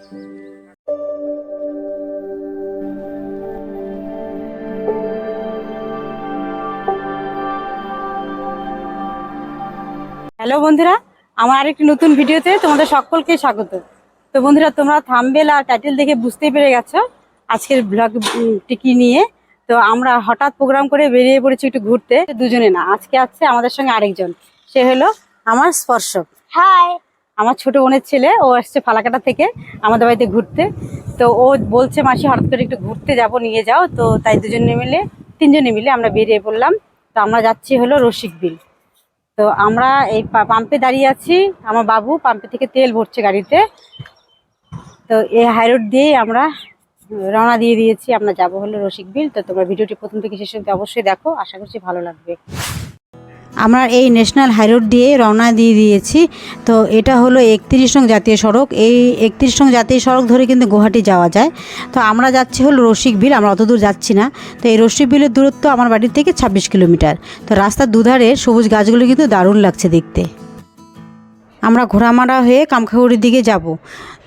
Hello বন্ধুরা, আমার আরেকটি নতুন ভিডিওতে তোমাদের সকলকে স্বাগত। তো বন্ধুরা, তোমরা থাম্বনেল আর টাইটেল দেখে বুঝতেই পেরে গেছো আজকের ব্লগটি কি নিয়ে। তো আমরা হঠাৎ প্রোগ্রাম করে বেরিয়ে পড়েছি একটু ঘুরতে, দুজনে না, আজকে আছে আমাদের সঙ্গে আরেকজন। সে হলো আমার স্পর্শক। হাই, আমার ছোট বোনের ছেলে, ও আসছে ফালাকাটা থেকে আমাদের বাড়িতে ঘুরতে। তো ও বলছে মাসি হঠাৎ করে একটু ঘুরতে যাব, নিয়ে যাও। তো তাই তিনজনে মিলে আমরা বেরিয়ে পড়লাম। তো আমরা যাচ্ছি হলো রসিকবিল। তো আমরা এই পাম্পে দাঁড়িয়ে আছি, আমার বাবু পাম্পে থেকে তেল ভরছে গাড়িতে। তো এই হাইরোড দিয়েই আমরা রওনা দিয়ে দিয়েছি, আমরা যাব হলো রসিকবিল। তো তোমরা ভিডিওটি প্রথম থেকে শেষ অবধি অবশ্যই দেখো, আশা করছি ভালো লাগবে। আমরা এই ন্যাশনাল হাইরোড দিয়ে রওনা দিয়ে দিয়েছি। তো এটা হলো 31 নং জাতীয় সড়ক। এই 31 নং জাতীয় সড়ক ধরে কিন্তু গুয়াহাটি যাওয়া যায়। তো আমরা যাচ্ছি হলো রসিকবিল, আমরা অত দূর যাচ্ছি না। তো এই রসিকবিলের দূরত্ব আমার বাড়ির থেকে 26 কিলোমিটার। তো রাস্তার দুধারে সবুজ গাছগুলো কিন্তু দারুণ লাগছে দেখতে। আমরা ঘোড়ামারা হয়ে কামখাগুড়ির দিকে যাব।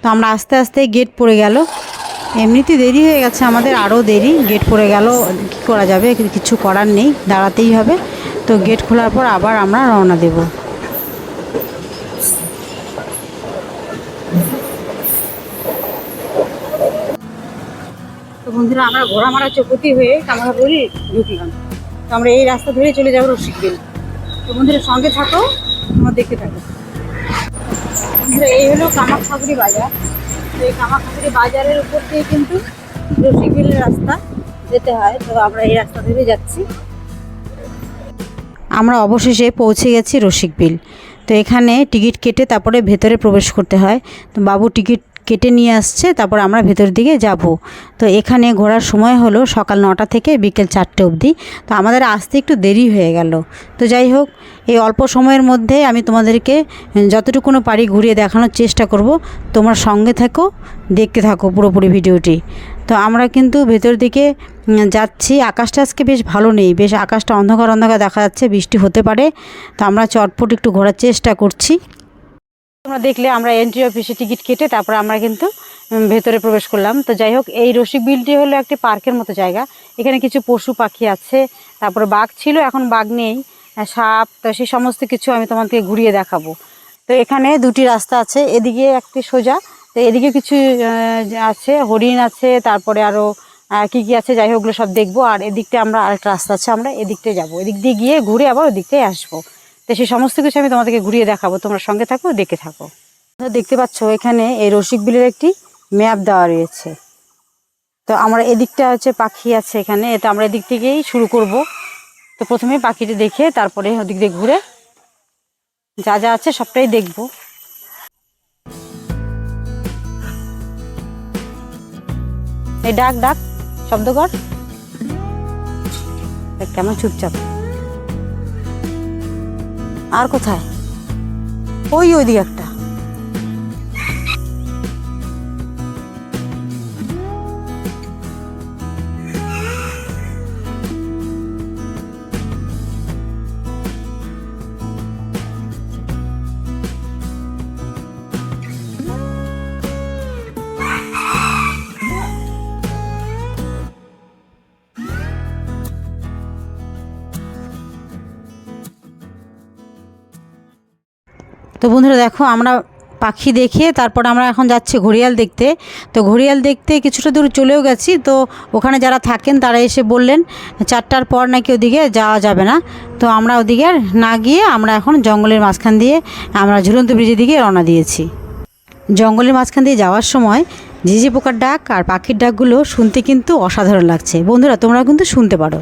তো আমরা আস্তে আস্তে গেট পড়ে গেল, এমনিতে দেরি হয়ে গেছে আমাদের, আরও দেরি। গেট পড়ে গেল, কী করা যাবে, কিছু করার নেই, দাঁড়াতেই হবে। তো গেট খোলার পর আবার আমরা রওনা দেব। তো বন্ধুরা, আমরা ঘোড়ামারা চৌপতি হয়ে কামাখাগুড়ি ঢুকলাম। তো আমরা এই রাস্তা ধরে চলে যাবো রসিকবিল। তো বন্ধুরা সঙ্গে থাকো, তোমরা দেখতে থাকো। বন্ধুরা, এই হলো কামাখাগুড়ি বাজার। তো এই কামাখাগুড়ি বাজারের উপর দিয়ে কিন্তু রসিকবিলের রাস্তা যেতে হয়। তো আমরা এই রাস্তা ধরে যাচ্ছি। আমরা অবশেষে পৌঁছে গেছি রসিকবিল। তো এখানে টিকিট কেটে তারপরে ভেতরে প্রবেশ করতে হয়। তো বাবু টিকিট কেটে নিয়ে আসছে, তারপর আমরা ভেতরের দিকে যাব। তো এখানে ঘোরার সময় হলো সকাল 9টা থেকে বিকেল 4টে অবধি। তো আমাদের আসতে একটু দেরি হয়ে গেল। তো যাই হোক, এই অল্প সময়ের মধ্যে আমি তোমাদেরকে যতটুকুনো পারি ঘুরিয়ে দেখানোর চেষ্টা করব। তোমরা সঙ্গে থাকো, দেখতে থাকো পুরোপুরি ভিডিওটি। তো আমরা কিন্তু ভেতর দিকে যাচ্ছি। আকাশটা আজকে বেশ ভালো নেই, বেশ আকাশটা অন্ধকার অন্ধকার দেখা যাচ্ছে, বৃষ্টি হতে পারে। তো আমরা চটপট একটু ঘোরার চেষ্টা করছি। তোমরা দেখলে আমরা এন্ট্রি অফিসে টিকিট কেটে তারপর আমরা কিন্তু ভেতরে প্রবেশ করলাম। তো যাই হোক, এই রসিকবিলটি হলো একটি পার্কের মতো জায়গা। এখানে কিছু পশু পাখি আছে, তারপরে বাঘ ছিল, এখন বাঘ নেই, সাপ, তো সেই সমস্ত কিছু আমি তোমাদেরকে ঘুরিয়ে দেখাবো। তো এখানে দুটি রাস্তা আছে, এদিকে একটি সোজা, তো এদিকে কিছু আছে, হরিণ আছে, তারপরে আরও কী কী আছে, যাই হোক ওগুলো সব দেখবো। আর এদিকটা আমরা আরেকটা রাস্তা আছে, আমরা এদিকটায় যাবো, এদিক দিয়ে গিয়ে ঘুরে আবার ওদিকটায় আসবো। তো সেই সমস্ত কিছু আমি তোমাদেরকে ঘুরিয়ে দেখাবো, তোমরা সঙ্গে থাকো, দেখে থাকো। দেখতে পাচ্ছ এখানে এই রসিকবিলের একটি ম্যাপ দেওয়া রয়েছে। তো আমরা এদিকটা হচ্ছে পাখি আছে এখানে, তো আমরা এদিক থেকেই শুরু করব। তো প্রথমে পাখিটি দেখে তারপরে ওদিক দিয়ে ঘুরে যা যা আছে সবটাই দেখব। এই ডাক ডাক শব্দ কর, কেমন চুপচাপ। আর কোথায়? ওইদিকে একটা। তো বন্ধুরা দেখো, আমরা পাখি দেখে তারপর আমরা এখন যাচ্ছি ঘড়িয়াল দেখতে। তো ঘড়িয়াল দেখতে কিছুটা দূর চলেও গেছি। তো ওখানে যারা থাকেন তারা এসে বললেন 4টার পর নাকি ওদিকে যাওয়া যাবে না। তো আমরা ওদিকে না গিয়ে আমরা এখন জঙ্গলের মাঝখান দিয়ে আমরা ঝুলন্ত ব্রিজের দিকে রওনা দিয়েছি। জঙ্গলের মাঝখান দিয়ে যাওয়ার সময় ঝিঝি পোকার ডাক আর পাখির ডাকগুলো শুনতে কিন্তু অসাধারণ লাগছে। বন্ধুরা তোমরা কিন্তু শুনতে পারো।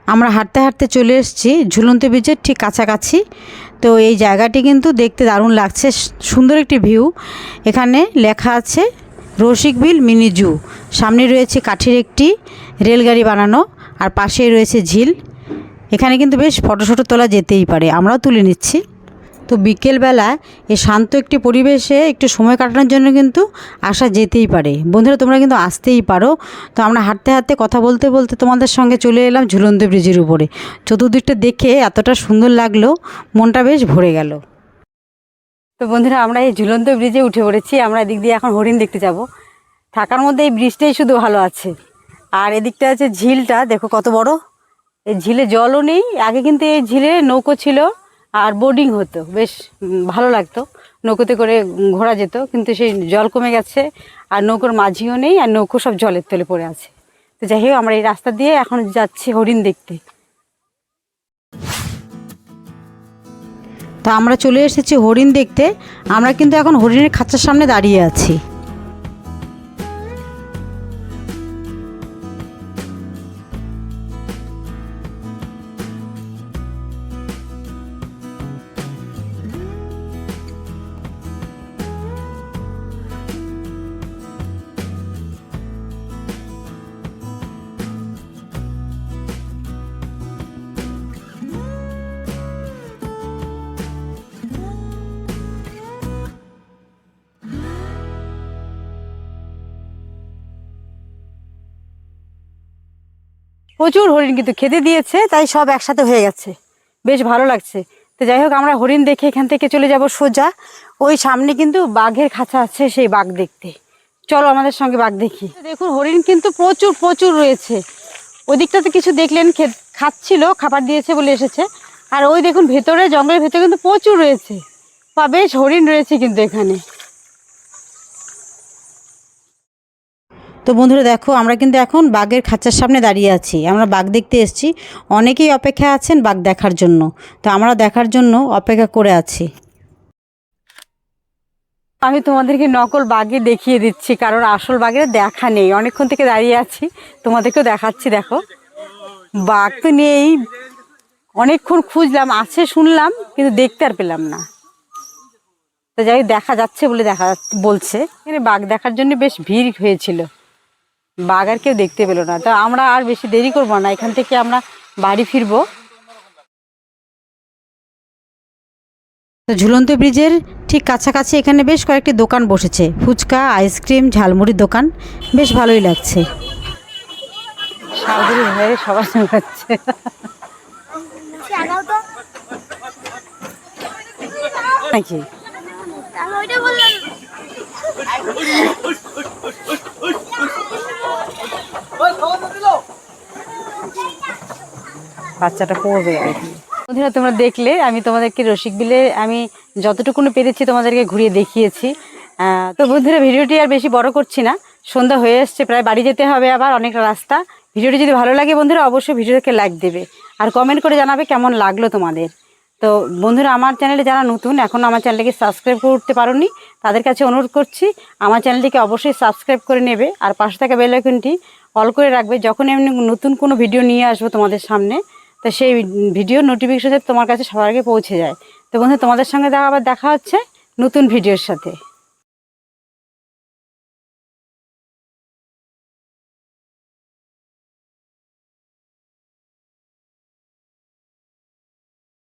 আমরা হাঁটতে হাঁটতে চলে এসেছি ঝুলন্ত ব্রিজের ঠিক কাছাকাছি। তো এই জায়গাটি কিন্তু দেখতে দারুণ লাগছে, সুন্দর একটি ভিউ। এখানে লেখা আছে রসিকবিল মিনি জু। সামনে রয়েছে কাঠের একটি রেলগাড়ি বানানো, আর পাশেই রয়েছে ঝিল। এখানে কিন্তু বেশ ফটো তোলা যেতেই পারে, আমরাও তুলে নিচ্ছি। তো বিকেলবেলা এই শান্ত একটি পরিবেশে একটু সময় কাটানোর জন্য কিন্তু আসা যেতেই পারে। বন্ধুরা তোমরা কিন্তু আসতেই পারো। তো আমরা হাঁটতে হাঁটতে কথা বলতে বলতে তোমাদের সঙ্গে চলে এলাম ঝুলন্ত ব্রিজের উপরে। চতুর্দিকটা দেখে এতটা সুন্দর লাগলো, মনটা বেশ ভরে গেল। তো বন্ধুরা আমরা এই ঝুলন্ত ব্রিজে উঠে পড়েছি। আমরা এদিক দিয়ে এখন হরিণ দেখতে যাব। থাকার মধ্যে এই ব্রিজটাই শুধু ভালো আছে। আর এদিকটা আছে ঝিলটা, দেখো কত বড়। এই ঝিলে জলও নেই। আগে কিন্তু এই ঝিলে নৌকো ছিল আর বোটিং হতো, বেশ ভালো লাগতো। নৌকোতে করে ঘোরা যেত, কিন্তু সেই জল কমে গেছে আর নৌকোর মাঝিও নেই, আর নৌকো সব জলের তলে পড়ে আছে। তো যাই হোক আমরা এই রাস্তা দিয়ে এখন যাচ্ছি হরিণ দেখতে। তা আমরা চলে এসেছি হরিণ দেখতে। আমরা কিন্তু এখন হরিণের খাঁচার সামনে দাঁড়িয়ে আছি। প্রচুর হরিণ কিন্তু খেতে দিয়েছে, তাই সব একসাথে হয়ে গেছে, বেশ ভালো লাগছে। তো যাই হোক আমরা হরিণ দেখে এখান থেকে চলে যাব সোজা। ওই সামনে কিন্তু বাঘের খাঁচা আছে, সেই বাঘ দেখতে চলো আমাদের সঙ্গে বাঘ দেখি। দেখুন হরিণ কিন্তু প্রচুর প্রচুর রয়েছে। ওই দিকটাতে কিছু দেখলেন খাচ্ছিল, খাবার দিয়েছে বলে এসেছে। আর ওই দেখুন ভেতরে, জঙ্গলের ভেতরে কিন্তু প্রচুর রয়েছে, বা বেশ হরিণ রয়েছে কিন্তু এখানে। তো বন্ধুরা দেখো আমরা কিন্তু এখন বাঘের খাঁচার সামনে দাঁড়িয়ে আছি। আমরা বাঘ দেখতে এসেছি। অনেকেই অপেক্ষা আছেন বাঘ দেখার জন্য। তো আমরা দেখার জন্য অপেক্ষা করে আছি। আমি তোমাদেরকে নকল বাঘে দেখিয়ে দিচ্ছি, কারণ আসল বাঘের দেখা নেই। অনেকক্ষণ থেকে দাঁড়িয়ে আছি, তোমাদেরকেও দেখাচ্ছি। দেখো বাঘ তো নেই, অনেকক্ষণ খুঁজলাম, আছে শুনলাম, কিন্তু দেখতে আর পেলাম না। তো যাই দেখা যাচ্ছে বলে বলছে এখানে বাঘ দেখার জন্য বেশ ভিড় হয়েছিল। বাঘ আর কেউ দেখতে পেলো না। তো আমরা আর বেশি দেরি করবো না, এখান থেকে আমরা বাড়ি ফিরবো। তো ঝুলন্ত ব্রিজের ঠিক কাছাকাছি এখানে বেশ কয়েকটি দোকান বসেছে, ফুচকা, আইসক্রিম, ঝালমুড়ির দোকান, বেশ ভালোই লাগছে। সাবধানে ভয়ে সবার যাচ্ছে। নাকি বাচ্চাটা পড়বে। বন্ধুরা তোমরা দেখলে আমি তোমাদেরকে রসিকবিলে আমি যতটুকুনো পেরেছি তোমাদেরকে ঘুরিয়ে দেখিয়েছি। তো বন্ধুরা ভিডিওটি আর বেশি বড় করছি না, সন্ধ্যা হয়ে এসছে, প্রায় বাড়ি যেতে হবে, আবার অনেক রাস্তা। ভিডিওটি যদি ভালো লাগে বন্ধুরা অবশ্যই ভিডিওকে লাইক দেবে আর কমেন্ট করে জানাবে কেমন লাগলো তোমাদের। তো বন্ধুরা আমার চ্যানেলে যারা নতুন, এখন আমার চ্যানেলটিকে সাবস্ক্রাইব করতে পারোনি, তাদের কাছে অনুরোধ করছি আমার চ্যানেলটিকে অবশ্যই সাবস্ক্রাইব করে নেবে আর পাশে থাকা বেল আইকনটি অল করে রাখবে। যখন আমি নতুন কোনো ভিডিও নিয়ে আসবো তোমাদের সামনে, তো সেই ভিডিও নোটিফিকেশন তোমার কাছে সবার আগে পৌঁছে যায়। তো বন্ধু তোমাদের সঙ্গে আবার দেখা হচ্ছে নতুন ভিডিওর সাথে।